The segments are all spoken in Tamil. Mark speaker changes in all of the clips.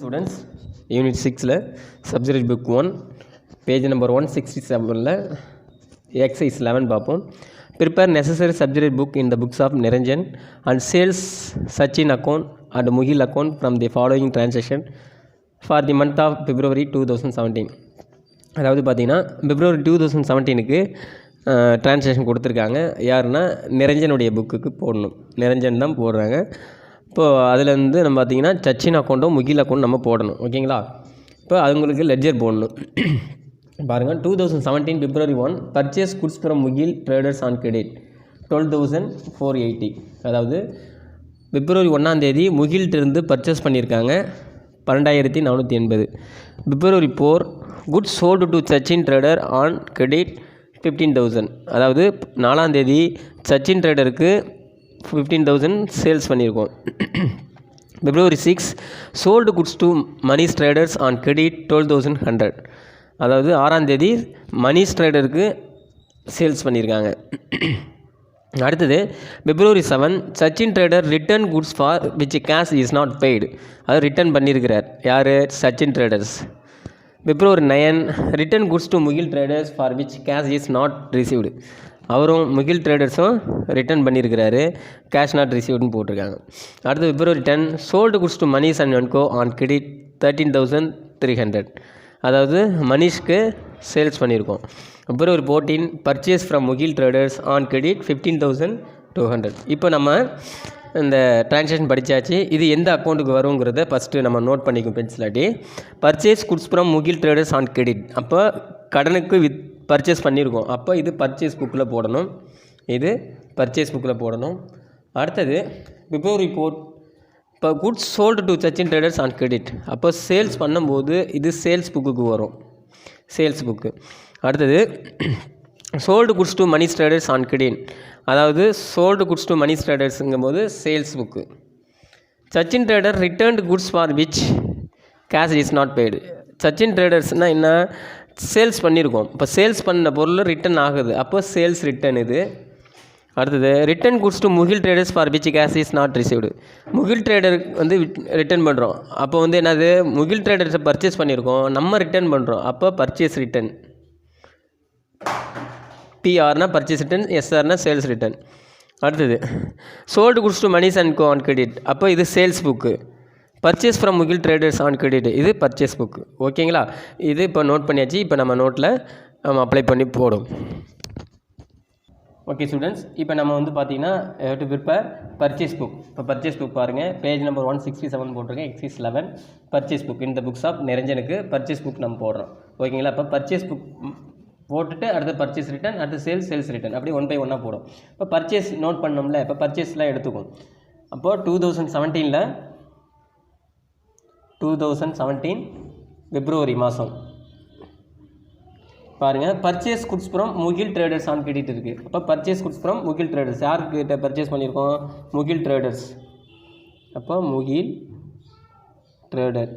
Speaker 1: Students, Unit 6 Subject Book 1 page number 167 exercise 11 பார்ப்போம். Prepare necessary subject book in the books of Niranjan and sales Sachin account and Muhil account from the following transaction for the month of February 2017. அதாவது பார்த்தீங்கன்னா February 2017க்கு டிரான்சாக்ஷன் கொடுத்துருக்காங்க. யாருன்னா நிரஞ்சனுடைய புக்குக்கு போடணும். நிரஞ்சன் தான் போடுறாங்க. இப்போது அதுலேருந்து நம்ம பார்த்திங்கன்னா சச்சின் அக்கௌண்ட்டும் முகில் அக்கௌண்ட் நம்ம போடணும். ஓகேங்களா? இப்போ அவங்களுக்கு லெட்ஜர் போடணும். பாருங்கள், 2017 February 1 purchase goods from Mugil traders on credit 12,480. அதாவது February 1 முகில்கிட்டருந்து பர்ச்சேஸ் பண்ணியிருக்காங்க 12,480. February 4 goods sold to Sachin trader on credit 15,000. அதாவது 4 சச்சின் ட்ரேடருக்கு 15,000 சேல்ஸ் பண்ணியிருக்கோம். February 6 sold goods to Manish traders on credit 12,100. அதாவது 6 மணிஷ் ட்ரேடருக்கு சேல்ஸ் பண்ணியிருக்காங்க. அடுத்தது February 7 Sachin trader return goods for which cash is not paid. அது ரிட்டர்ன் பண்ணியிருக்கிறார். யார்? Sachin traders. February 9 return goods to Mugil traders for which cash is not received. அவரும் முகில் ட்ரேடர்ஸும் ரிட்டர்ன் பண்ணியிருக்கிறாரு. கேஷ் நாட் ரிசீவ்டுன்னு போட்டிருக்காங்க. அடுத்து February 10 sold goods to Manish and வென்கோ ஆன் கிரெடிட் 13,300. அதாவது மணிஷ்க்கு சேல்ஸ் பண்ணியிருக்கோம். February 14 purchase from Mugil traders on கிரெடிட் 15,200. இப்போ நம்ம இந்த டிரான்சாக்ஷன் படித்தாச்சு. இது எந்த அக்கௌண்ட்டுக்கு வருங்கிறத ஃபஸ்ட்டு நம்ம நோட் பண்ணிக்கும் பென்சிலாட்டி. Purchase goods from Mugil traders on credit. அப்போ கடனுக்கு பர்ச்சேஸ் பண்ணியிருக்கோம். அப்போ இது பர்ச்சேஸ் புக்கில் போடணும். இது பர்ச்சேஸ் புக்கில் போடணும். அடுத்தது February 4 இப்போ goods sold to Sachin traders on credit. அப்போ சேல்ஸ் பண்ணும்போது இது சேல்ஸ் புக்குக்கு வரும். Sales book. அடுத்தது sold goods to Manish traders on credit. அதாவது சோல்டு குட்ஸ் டு மணிஷ் ட்ரேடர்ஸுங்கும் போது sales book. Sachin trader returned goods for which cash is not paid. சச்சின் ட்ரேடர்ஸ்னால் என்ன? சேல்ஸ் பண்ணியிருக்கோம். இப்போ சேல்ஸ் பண்ண பொருள் ரிட்டன் ஆகுது. அப்போ சேல்ஸ் ரிட்டன் இது. அடுத்தது return goods to Mugil traders for which cash is not received. Mugil trader return பண்ணுறோம். அப்போ என்னது? முகில் ட்ரேடர்ஸை பர்ச்சேஸ் பண்ணியிருக்கோம், நம்ம ரிட்டன் பண்ணுறோம். அப்போ பர்ச்சேஸ் ரிட்டன். பிஆர்னா பர்ச்சேஸ் ரிட்டன், எஸ்ஆர்னா சேல்ஸ் ரிட்டன். அடுத்தது sold goods to Manish and co on credit. அப்போ இது sales book. Purchase from Mugil traders on credit இது பர்ச்சேஸ் புக்கு. ஓகேங்களா? இது இப்போ நோட் பண்ணியாச்சு. இப்போ நம்ம நோட்டில் நம்ம அப்ளை பண்ணி போடும். ஓகே ஸ்டூடெண்ட்ஸ், இப்போ நம்ம பார்த்திங்கன்னா டு ப்ரிப்பேர் பர்ச்சேஸ் புக். இப்போ பர்ச்சேஸ் புக் பாருங்கள், பேஜ் நம்பர் 167 போட்டிருக்கேன். Exercise 11 purchase book. இந்த புக்ஸ் ஆஃப் நிரஞ்சனுக்கு பர்ச்சேஸ் புக் நம்ம போடுறோம். ஓகேங்களா? இப்போ பர்ச்சேஸ் புக் போட்டுட்டு அடுத்து பர்ச்சேஸ் ரிட்டன், அடுத்து சேல்ஸ் ரிட்டன், அப்படி 1 by 1 போடும். இப்போ பர்ச்சேஸ் நோட் பண்ணோம்ல, இப்போ பர்ச்சேஸ்லாம் எடுத்துக்கும். அப்போது 2017 February மாதம் பாருங்கள், purchase goods from Mugil traders on credit இருக்குது. அப்போ purchase goods from Mugil traders யாருக்கிட்ட பர்ச்சேஸ் பண்ணியிருக்கோம்? முகில் ட்ரேடர்ஸ். அப்போ முகில் ட்ரேடர்.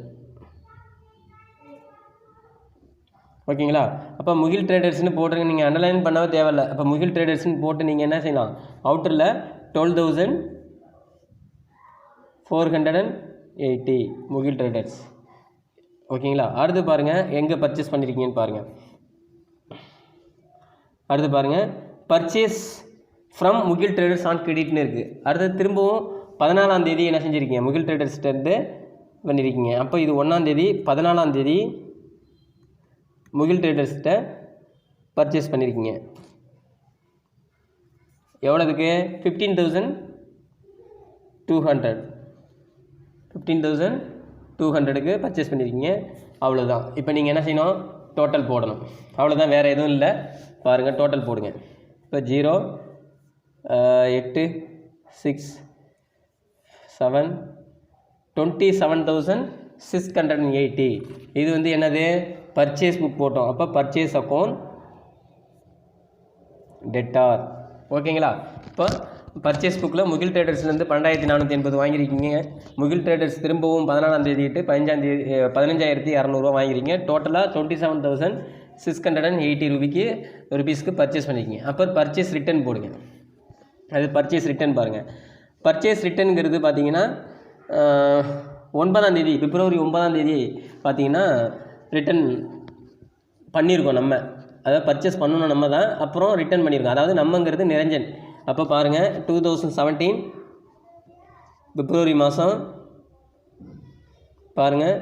Speaker 1: ஓகேங்களா? அப்போ முகில் ட்ரேடர்ஸ்னு போட்டுருங்க. நீங்கள் அண்டர்லைன் பண்ணவே தேவையில்லை. அப்போ முகில் ட்ரேடர்ஸ்னு போட்டு நீங்கள் என்ன செய்யலாம்? அவுட்டரில் 12,480 முகில் ட்ரேடர்ஸ். ஓகேங்களா? அடுத்து பாருங்கள் எங்கே பர்ச்சேஸ் பண்ணியிருக்கீங்கன்னு பாருங்கள். அடுத்து பாருங்கள், purchase from Mugil traders on கிரெடிட்னு இருக்குது. அடுத்து திரும்பவும் 14 என்ன செஞ்சுருக்கீங்க? முகில் ட்ரேடர்ஸ்லேருந்து பண்ணியிருக்கீங்க. அப்போ இது 1 14 முகில் ட்ரேடர்ஸ்கிட்ட பர்ச்சேஸ் பண்ணியிருக்கீங்க. எவ்வளோதுக்கு? 15,200. 15,200க்கு பர்ச்சேஸ் பண்ணியிருக்கீங்க. அவ்வளோதான். இப்போ நீங்கள் என்ன செய்யணும்? டோட்டல் போடணும். அவ்வளோதான், வேறு எதுவும் இல்லை. பாருங்கள், டோட்டல் போடுங்க. இப்போ 0 8 6 7 27,680. இது என்னது? பர்ச்சேஸ் புக் போட்டோம். அப்போ பர்ச்சேஸ் அக்கௌண்ட் டெட்டார். ஓகேங்களா? இப்போ பர்ச்சேஸ் புக்கில் முகில் ட்ரேடர்ஸ்லேருந்து 12,480 வாங்கியிருக்கீங்க. முகில் ட்ரேடர்ஸ் திரும்பவும் 14 15,200 வாங்கியிருக்கீங்க. டோட்டலாக 27,680 ருபீஸ்க்கு பர்ச்சேஸ் பண்ணியிருக்கீங்க. அப்போ பர்ச்சேஸ் ரிட்டன் போடுங்க. அது பர்ச்சேஸ் ரிட்டன் பாருங்கள். பர்ச்சேஸ் ரிட்டனுங்கிறது பார்த்தீங்கன்னா 9ஆம் தேதி பிப்ரவரி 9ஆம் தேதி பார்த்தீங்கன்னா ரிட்டன் பண்ணியிருக்கோம் நம்ம, அதாவது பர்ச்சேஸ் பண்ணணும் நம்ம தான், அப்புறம் ரிட்டன் பண்ணியிருக்கோம். அதாவது நம்மங்கிறது நிரஞ்சன். அப்போ பாருங்கள் 2017 பிப்ரவரி மாதம் பாருங்கள்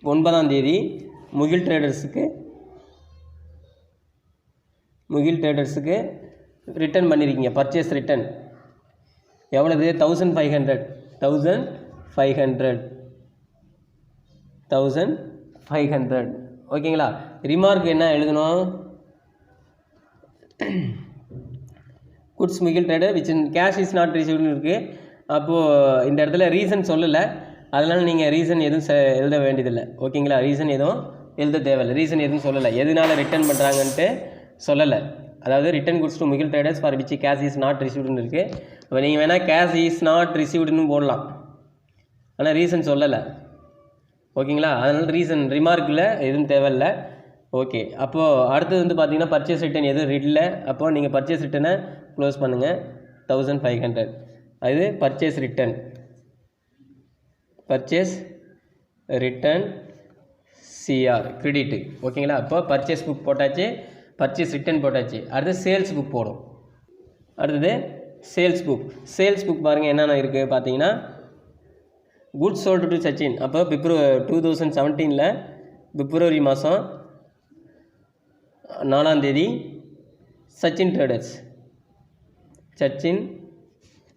Speaker 1: 9ஆம் தேதி முகில் ட்ரேடர்ஸுக்கு ரிட்டன் பண்ணியிருக்கீங்க. பர்ச்சேஸ் ரிட்டன் எவ்வளவு? 1500. ஓகேங்களா? ரிமார்க் என்ன எழுதணும்? Goods Mukil trader which in cash is not ரிசீவ்டுன்னு இருக்குது. அப்போது இந்த இடத்துல ரீசன் சொல்லலை, அதனால் நீங்கள் ரீசன் எதுவும் எழுத வேண்டியதில்லை. ஓகேங்களா? ரீசன் எதுவும் எழுத தேவையில்லை. ரீசன் எதுவும் சொல்லலை, எதனால் ரிட்டன் பண்ணுறாங்கன்ட்டு சொல்லலை. அதாவது return goods to Mugil traders for which cash is not ரிசீவ்டுன்னு இருக்குது. இப்போ நீங்கள் வேணால் கேஷ் இஸ் நாட் ரிசீவ்டுன்னு போடலாம், ஆனால் ரீசன் சொல்லலை. ஓகேங்களா? அதனால் ரீசன் ரிமார்க்கில் எதுவும் தேவையில்லை. ஓகே, அப்போது அடுத்தது வந்து பார்த்தீங்கன்னா பர்ச்சேஸ் ரிட்டன் எதுவும் இல்லை. அப்போது நீங்கள் பர்ச்சேஸ் ரிட்டனை க்ளோஸ் பண்ணுங்கள். 1500 அது பர்ச்சேஸ் ரிட்டன் சிஆர் கிரெடிட்டு. ஓகேங்களா? அப்போ பர்ச்சேஸ் புக் போட்டாச்சு, பர்ச்சேஸ் ரிட்டன் போட்டாச்சு. அடுத்து சேல்ஸ் புக் போடும். அடுத்தது சேல்ஸ் புக் பாருங்கள் என்னென்ன இருக்குது பார்த்தீங்கன்னா குட்ஸ் சோல்டு டு சச்சின். அப்போ 2017 பிப்ரவரி மாதம் 4ஆம் தேதி சச்சின்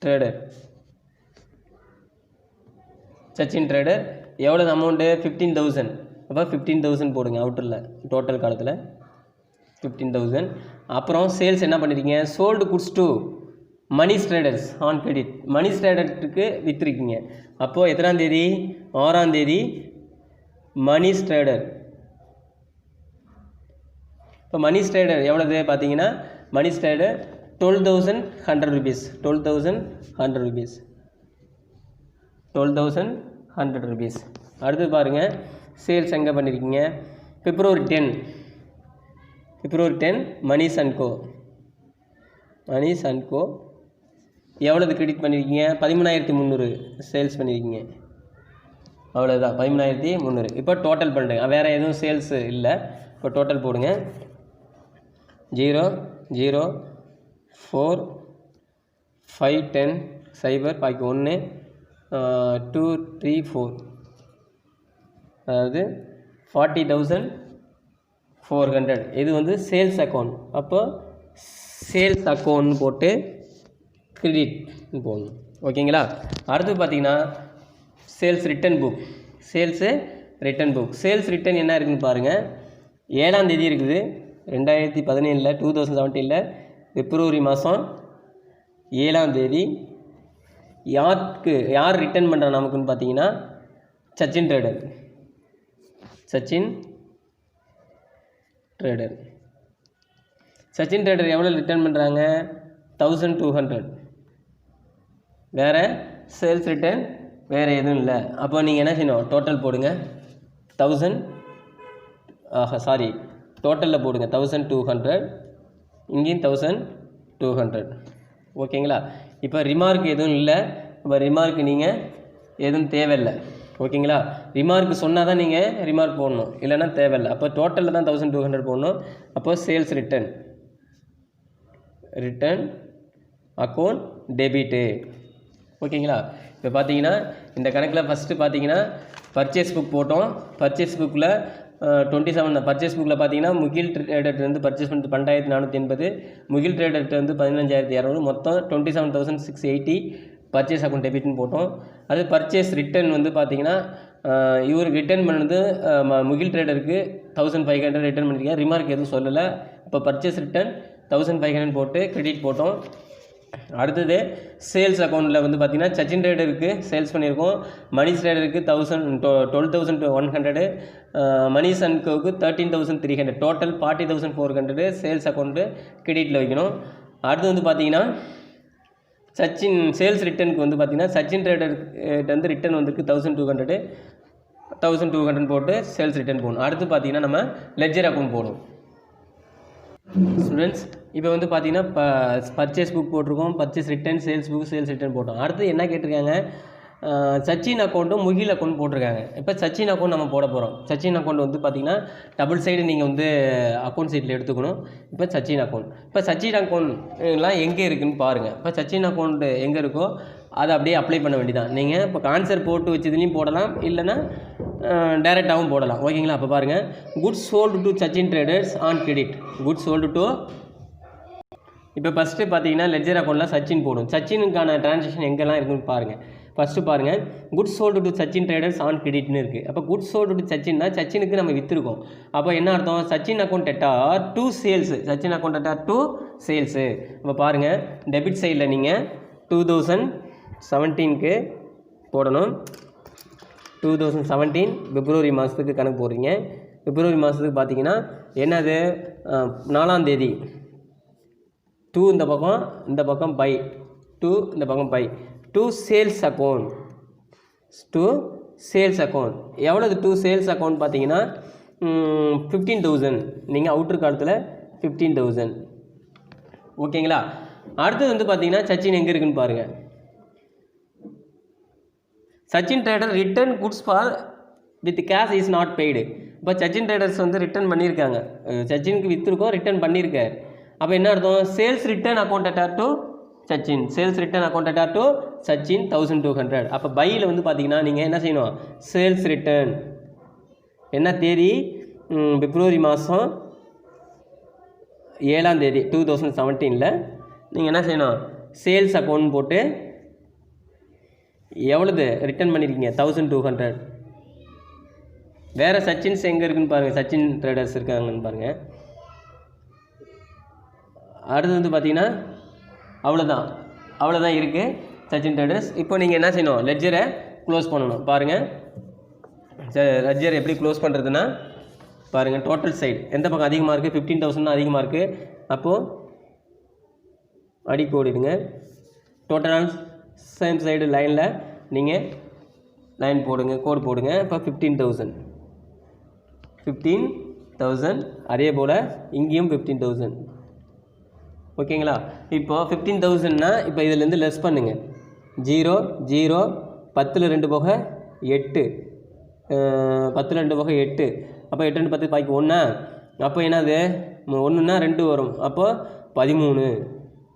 Speaker 1: ட்ரேடர் எவ்வளோ அமௌண்ட்டு? 15,000. அப்போ 15,000 போடுங்க அவுட்டரில், டோட்டல் காலத்தில் 15,000. அப்புறம் சேல்ஸ் என்ன பண்ணியிருக்கீங்க? Sold goods to Manish traders on credit. Manish ட்ரேடருக்கு விற்றுருக்கீங்க. அப்போது எத்தனாம் தேதி? 6ஆம் தேதி மணிஷ் ட்ரேடர். இப்போ மணிஷ் ட்ரேடர் எவ்வளவு பார்த்தீங்கன்னா மணிஷ் ட்ரேடர் 12,100 rupees. 12,100 rupees. அடுத்து பாருங்கள் சேல்ஸ் எங்கே பண்ணியிருக்கீங்க? பிப்ரவரி 10 மணிஷ் அண்ட் கோ எவ்வளவு கிரெடிட் பண்ணியிருக்கீங்க? 13,300 சேல்ஸ் பண்ணியிருக்கீங்க. அவ்வளோதான், 13,300. இப்போ டோட்டல் பண்ணுறேங்க, வேறு எதுவும் சேல்ஸ் இல்லை. இப்போ டோட்டல் போடுங்க. 0 0 4 5 10 0 பாக்கி 1 2 3 4, அதாவது 40,400. இது வந்து சேல்ஸ் அக்கௌண்ட். அப்போ சேல்ஸ் அக்கௌண்ட் போட்டு கிரெடிட் போடணும். ஓகேங்களா? அடுத்து பார்த்தீங்கன்னா sales return book. Sales return என்ன இருக்குதுன்னு பாருங்கள். 7ஆம் தேதி இருக்குது 2017 பிப்ரவரி மாதம் 7ஆம் தேதி. யார் ரிட்டன் பண்ணுறா நமக்குன்னு பார்த்தீங்கன்னா சச்சின் ட்ரேடர் எவ்வளோ ரிட்டர்ன் பண்ணுறாங்க? 1,200. வேறு சேல்ஸ் ரிட்டன் வேறு எதுவும் இல்லை. அப்போ நீங்கள் என்ன செய்யணும்? டோட்டல் போடுங்க. டோட்டலில் போடுங்க 1,200, இங்கேயும் 1,200. ஓகேங்களா? இப்போ ரிமார்க் எதுவும் இல்லை. இப்போ ரிமார்க் நீங்கள் எதுவும் தேவையில்லை. ஓகேங்களா? ரிமார்க் சொன்னால் தான் நீங்கள் ரிமார்க் போடணும், இல்லைன்னா தேவையில்லை. அப்போ டோட்டலில் தான் 1,200 போடணும். அப்போ சேல்ஸ் ரிட்டன் அக்கௌண்ட் டெபிட்டு. ஓகேங்களா? இப்போ பார்த்தீங்கன்னா இந்த கணக்கில் ஃபஸ்ட்டு பார்த்தீங்கன்னா பர்ச்சேஸ் புக் போட்டோம். பர்ச்சேஸ் புக்கில் 27 பர்ச்சேஸ் புக்கில் பார்த்தீங்கன்னா முகில் ட்ரேடர்ட்டு வந்து பர்ச்சேஸ் பண்ணிட்டு 12,480, முகில் ட்ரேடர்ட்டு வந்து 15,200, மொத்தம் 27,680 பர்ச்சேஸ் அக்கௌண்ட் டெபிட்னு போட்டோம். அது பர்ச்சேஸ் ரிட்டன் வந்து பார்த்தீங்கன்னா இவருக்கு ரிட்டர்ன் பண்ணது முகில் ட்ரேடருக்கு 1,500 ரிட்டர்ன் பண்ணியிருக்கேன். ரிமார்க் எதுவும் சொல்லலை. இப்போ பர்ச்சேஸ் ரிட்டன் 1,500 போட்டு கிரெடிட் போட்டோம். அடுத்தது சேல்ஸ் அக்கௌண்ட்டில் வந்து பார்த்திங்கன்னா சச்சின் ட்ரேடருக்கு சேல்ஸ் பண்ணியிருக்கோம். மணிஷ் ட்ரேடருக்கு 12,100, மணிஷ் அண்ட் கோவுக்கு 13,300, டோட்டல் 40,400 சேல்ஸ் அக்கௌண்ட்டு கிரெடிட்டில் வைக்கணும். அடுத்து வந்து பார்த்திங்கன்னா சச்சின் சேல்ஸ் ரிட்டனுக்கு வந்து பார்த்திங்கன்னா சச்சின் ட்ரேடர்கிட்ட வந்து ரிட்டன் வந்துருக்கு 1,200 போட்டு சேல்ஸ் ரிட்டன் போகணும். அடுத்து பார்த்திங்கன்னா நம்ம லெட்ஜர் அக்கௌண்ட் போடணும். ஸ்டூடெண்ட்ஸ் இப்போ வந்து பார்த்தீங்கன்னா பர்ச்சேஸ் புக் போட்டிருக்கோம், purchase return, sales book, sales return போட்டோம். அடுத்து என்ன கேட்டிருக்காங்க? சச்சின் அக்கௌண்ட்டும் முகில் அக்கௌண்ட் போட்டிருக்காங்க. இப்போ சச்சின் அக்கௌண்ட் நம்ம போட போகிறோம். சச்சின் அக்கௌண்ட் வந்து பார்த்திங்கன்னா டபுள் சைடு நீங்கள் வந்து அக்கௌண்ட் சீட்டில் எடுத்துக்கணும். இப்போ சச்சின் அக்கௌண்ட், இப்போ சச்சின் அக்கௌண்ட்லாம் எங்கே இருக்குதுன்னு பாருங்கள். இப்போ சச்சின் அக்கௌண்ட் எங்கே இருக்கோ அதை அப்படியே அப்ளை பண்ண வேண்டியதான். நீங்கள் இப்போ ஆன்சர் போட்டு வச்சதுலேயும் போடலாம், இல்லைன்னா டைரெக்டாகவும் போடலாம். ஓகேங்களா? அப்போ பாருங்கள், goods sold to Sachin traders on credit. Goods sold to, இப்போ ஃபஸ்ட்டு பார்த்தீங்கன்னா லெட்ஜர் அக்கௌண்ட்டில் சச்சின் போடும். சச்சினுக்கான ட்ரான்சாக்ஷன் எங்கெல்லாம் இருக்குன்னு பாருங்கள். ஃபஸ்ட்டு பாருங்கள், goods sold to Sachin traders on கிரெடிட்னு இருக்குது. அப்போ குட்ஸ் சோல்டு டு சச்சின்னா சச்சினுக்கு நம்ம விற்றுருக்கோம். அப்போ என்ன அர்த்தம்? Sachin account debtor to sales. Sachin account debtor to sales. இப்போ பாருங்கள், டெபிட் சைடில் நீங்கள் 2017க்கு போடணும். 2017 பிப்ரவரி மாதத்துக்கு கணக்கு போடுறீங்க. பிப்ரவரி மாதத்துக்கு பார்த்தீங்கன்னா என்னது, 4ஆம் தேதி. 2 இந்த பக்கம் பை 2 இந்த பக்கம் by to sales account. To sales account எவ்வளோது? டு சேல்ஸ் அக்கௌண்ட் பார்த்தீங்கன்னா 15,000. நீங்கள் அவுட்ரு காலத்தில் 15,000. ஓகேங்களா? அடுத்தது வந்து பார்த்தீங்கன்னா சச்சின் எங்கே இருக்குன்னு பாருங்கள். Sachin trader return goods for with cash is not paid. இப்போ சச்சின் ட்ரேடர்ஸ் வந்து ரிட்டர்ன் பண்ணியிருக்காங்க. சச்சினுக்கு விற்றுருக்கோம், ரிட்டர்ன் பண்ணியிருக்கார். அப்போ என்ன அர்த்தம்? Sales return account அட்டார் to Sachin. Sales return account அட்டார் to Sachin 1200. அப்போ பையில் வந்து பார்த்தீங்கன்னா நீங்கள் என்ன செய்யணும்? சேல்ஸ் ரிட்டர்ன் என்ன தேதி? பிப்ரவரி மாதம் 7ஆம் தேதி 2017 நீங்கள் என்ன செய்யணும்? சேல்ஸ் அக்கௌண்ட் போட்டு எவ்வளோது ரிட்டர்ன் பண்ணியிருக்கீங்க? 1200. வேறு சச்சின்ஸ் எங்கே இருக்குன்னு பாருங்கள். சச்சின் ட்ரேடர்ஸ் இருக்காங்கன்னு பாருங்கள். அடுத்து வந்து பார்த்தீங்கன்னா அவ்வளோதான் இருக்குது சச்சின் ட்ரேடர்ஸ். இப்போ நீங்கள் என்ன செய்யணும்? லெட்ஜரை க்ளோஸ் பண்ணணும். பாருங்கள், லெட்ஜர் எப்படி க்ளோஸ் பண்ணுறதுன்னா பாருங்கள், டோட்டல் சைடு எந்த பக்கம் அதிகமாக இருக்குது? 15,000 அதிகமாக இருக்குது. அப்போது அடிக்கோடிடுங்க. டோட்டலான சேம் சைடு லைனில் நீங்கள் லைன் போடுங்க, கோடு போடுங்க. இப்போ 15,000 அதே போல் இங்கேயும் 15,000. ஓகேங்களா? இப்போ 15,000னா இப்போ இதிலேருந்து லெஸ் பண்ணுங்கள். 0 0 10ல் 2 போக 8, 10ல் 2 போக 8. அப்போ 8 2 10 பாய்க்கு 1. அப்போ என்னது? 1ன்னா 2 வரும். அப்போ 13.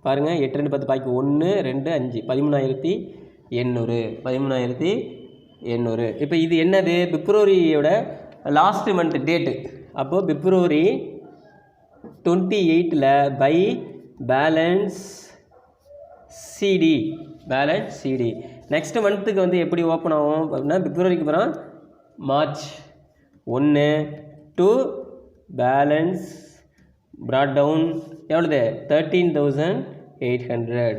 Speaker 1: பாருங்கள், 8 2 10 பாய்க்கு 1 2 5 13,800. 13,800. இப்போ இது என்னது? பிப்ரவரியோட லாஸ்ட் மந்த் டேட்டு. அப்போது பிப்ரவரி 28ல் பை பேலன்ஸ் சிடி. நெக்ஸ்ட் மந்த்துக்கு வந்து எப்படி ஓப்பன் ஆகும் அப்படின்னா, பிப்ரவரிக்கு அப்புறம் March 1 to balance brought down எவ்வளோது? 13,800.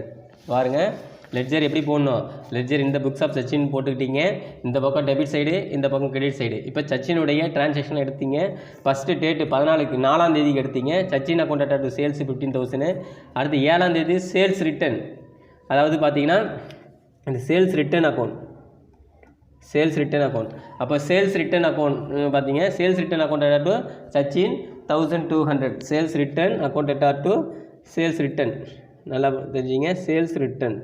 Speaker 1: பாருங்கள், லெட்ஜர் எப்படி போடணும்? லெட்ஜர் இந்த புக்ஸ் ஆஃப் சச்சின் போட்டுக்கிட்டீங்க. இந்த பக்கம் டெபிட் சைடு, இந்த பக்கம் கிரெடிட் சைடு. இப்போ சச்சினுடைய டிரான்சாக்ஷன் எடுத்தீங்க. ஃபஸ்ட்டு டேட்டு 4ஆம் தேதிக்கு எடுத்தீங்க. Sachin account அட்டார் to sales 15,000. அடுத்து 7ஆம் தேதி சேல்ஸ் ரிட்டர்ன். அதாவது பார்த்தீங்கன்னா இந்த சேல்ஸ் ரிட்டர்ன் அக்கௌண்ட். அப்போ சேல்ஸ் ரிட்டர்ன் அக்கௌண்ட் பார்த்தீங்க. Sales return account அட்டார் to Sachin 1200. Sales return account அட்டார் to sales return. நல்லா தெரிஞ்சிங்க. Sales return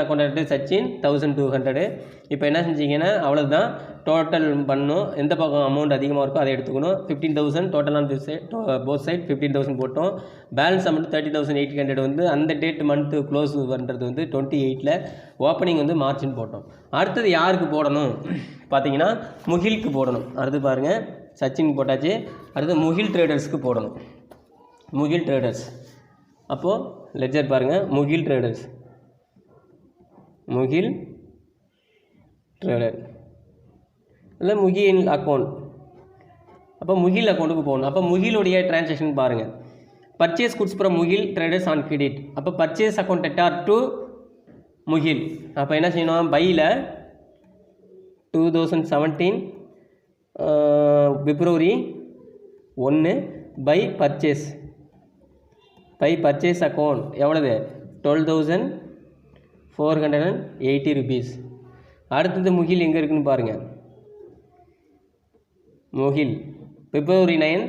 Speaker 1: account அட்டார் to Sachin 1200. இப்போ என்ன செஞ்சீங்கன்னா அவ்வளோதான். டோட்டல் பண்ணணும். எந்த பக்கம் அமௌண்ட் அதிகமாக இருக்கோ அதை எடுத்துக்கணும். 15,000 total on this side, both side 15,000 போட்டோம். பேலன்ஸ் அமௌண்ட் 30,800 வந்து அந்த டேட் மந்த்து க்ளோஸ் பண்ணுறது வந்து 28ல், ஓப்பனிங் வந்து மார்ச்னு போட்டோம். அடுத்தது யாருக்கு போடணும் பார்த்தீங்கன்னா முகிலுக்கு போடணும். அடுத்து பாருங்கள், சச்சின் போட்டாச்சு. அடுத்து முகில் ட்ரேடர்ஸ்க்கு போடணும். முகில் ட்ரேடர்ஸ். அப்போது லெட்ஜர் பாருங்கள், முகில் ட்ரேடர் இல்லை முகில் அக்கௌண்ட். அப்போ முகில் அக்கௌண்ட்டுக்கு போகணும். அப்போ முகிலுடைய டிரான்சாக்ஷன் பாருங்கள். Purchase goods from Mugil traders on credit. அப்போ பர்ச்சேஸ் அக்கௌண்ட் அட்டார் டு முகில். அப்போ என்ன செய்யணும்? பையில் 2017 பிப்ரவரி 1 பை பர்ச்சேஸ் அக்கௌண்ட் எவ்வளவு? 12,480 rupees. அடுத்தது முகில் எங்கே இருக்குன்னு பாருங்கள். முகில் பிப்ரவரி 9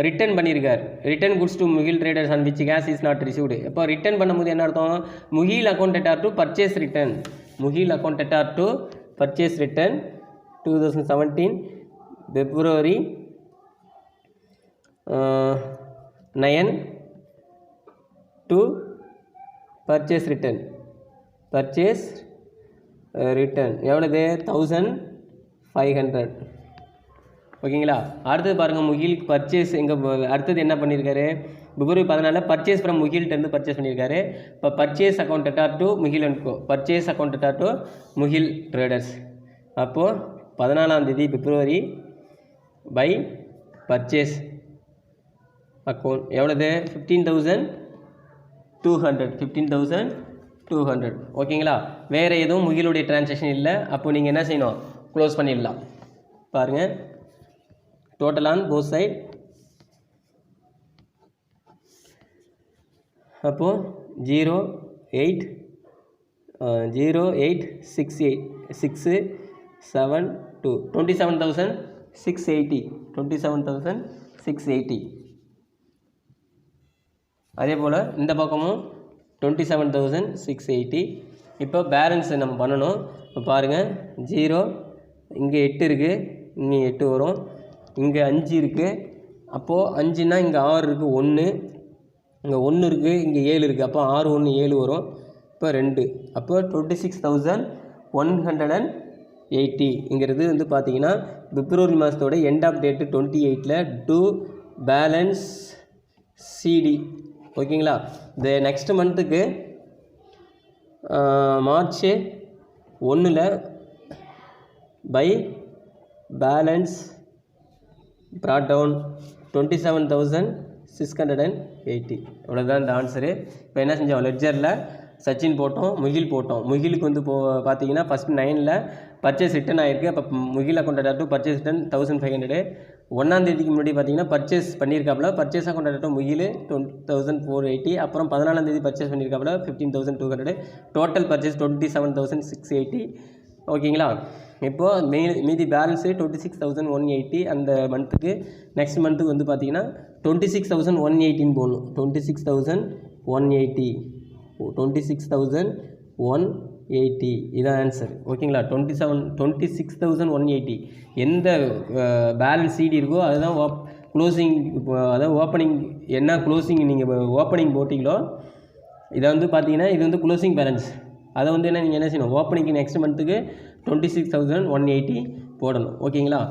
Speaker 1: ரிட்டர்ன் பண்ணியிருக்கார். Return goods to Mugil traders and which cash is not received. இப்போ ரிட்டர்ன் பண்ணும்போது என்ன அர்த்தம்? Mukil account அட்டார் to purchase return. Mukil account data to purchase return 2017 February 9 to purchase return எவ்வளவு 1500 ஓகேங்களா. அடுத்தது பாருங்கள் முகில் பர்ச்சேஸ் எங்கே அடுத்தது என்ன பண்ணியிருக்காரு February 14 பர்ச்சேஸ் ஃப்ரம் முகில்கிட்டருந்து பர்ச்சேஸ் பண்ணியிருக்காரு. இப்போ purchase account data to Mugil and co purchase account data to Mugil traders. அப்போது 14 February பை பர்ச்சேஸ் அக்கௌண்ட் எவ்வளவு 15,200 ஓகேங்களா. வேறு எதுவும் முகிலுடைய டிரான்சாக்ஷன் இல்லை. அப்போது நீங்கள் என்ன செய்யணும் க்ளோஸ் பண்ணிடலாம். பாருங்கள் டோட்டல் ஆன் போத் சைட். அப்போது 27,680 அதே போல் இந்த பக்கமும் 27,680. இப்போ பேலன்ஸ் நம்ம பண்ணணும். இப்போ பாருங்கள் 0 இங்கே 8 இருக்குது, இங்கே 8 வரும், இங்கே 5 இருக்குது. அப்போது 5னா இங்கே 6 இருக்குது, 1 இங்கே 1 இருக்குது, இங்கே 7 இருக்குது. அப்போ 6 1 7 வரும். இப்போ 2 அப்போ 26,180ங்கிறது வந்து பார்த்தீங்கன்னா பிப்ரவரி மாதத்தோட end of date 28 to balance CD. ஓகேங்களா. இந்த நெக்ஸ்ட் மந்த்துக்கு March 1 by balance brought down 27,680. அவ்வளோதான் இந்த ஆன்சரு. இப்போ என்ன செஞ்சோம் லெட்ஜரில் சச்சின் போட்டோம், முகில் போட்டோம். முகிலுக்கு வந்து பார்த்தீங்கன்னா ஃபஸ்ட்டு 9 பர்ச்சேஸ் ரிட்டன் ஆகிருக்கு. அப்போ முகில் அக்கௌண்ட் டு பர்ச்சேஸ் ரிட்டன் 1500. 1ஆம் தேதிக்கு முன்னாடி பார்த்தீங்கன்னா பர்ச்சேஸ் பண்ணியிருக்காப்புல பர்ச்சேஸ் அக்கௌண்ட் டு முகில் 2480. அப்புறம் 14ஆம் தேதி பர்ச்சேஸ் பண்ணியிருக்காப்புல 15,200. Total purchase 27,680. ஓகேங்களா. இப்போது மீதி பேலன்ஸு 26,180 அந்த மந்த்துக்கு. நெக்ஸ்ட் மந்த்துக்கு வந்து பார்த்தீங்கன்னா 26,180 போடணும். 26,180 இதான் ஆன்சர். ஓகேங்களா. 26,180 எந்த பேலன்ஸ் சிடி இருக்கோ அதுதான் க்ளோசிங். அதாவது ஓப்பனிங் என்ன க்ளோசிங் நீங்கள் ஓப்பனிங் போட்டிங்களோ இதை வந்து பார்த்தீங்கன்னா இது வந்து க்ளோசிங் பேலன்ஸ். அதை வந்து என்ன நீங்கள் என்ன செய்யணும் ஓப்பனிங்க்கு நெக்ஸ்ட் மந்த்துக்கு 26,180 போடணும். ஓகேங்களா.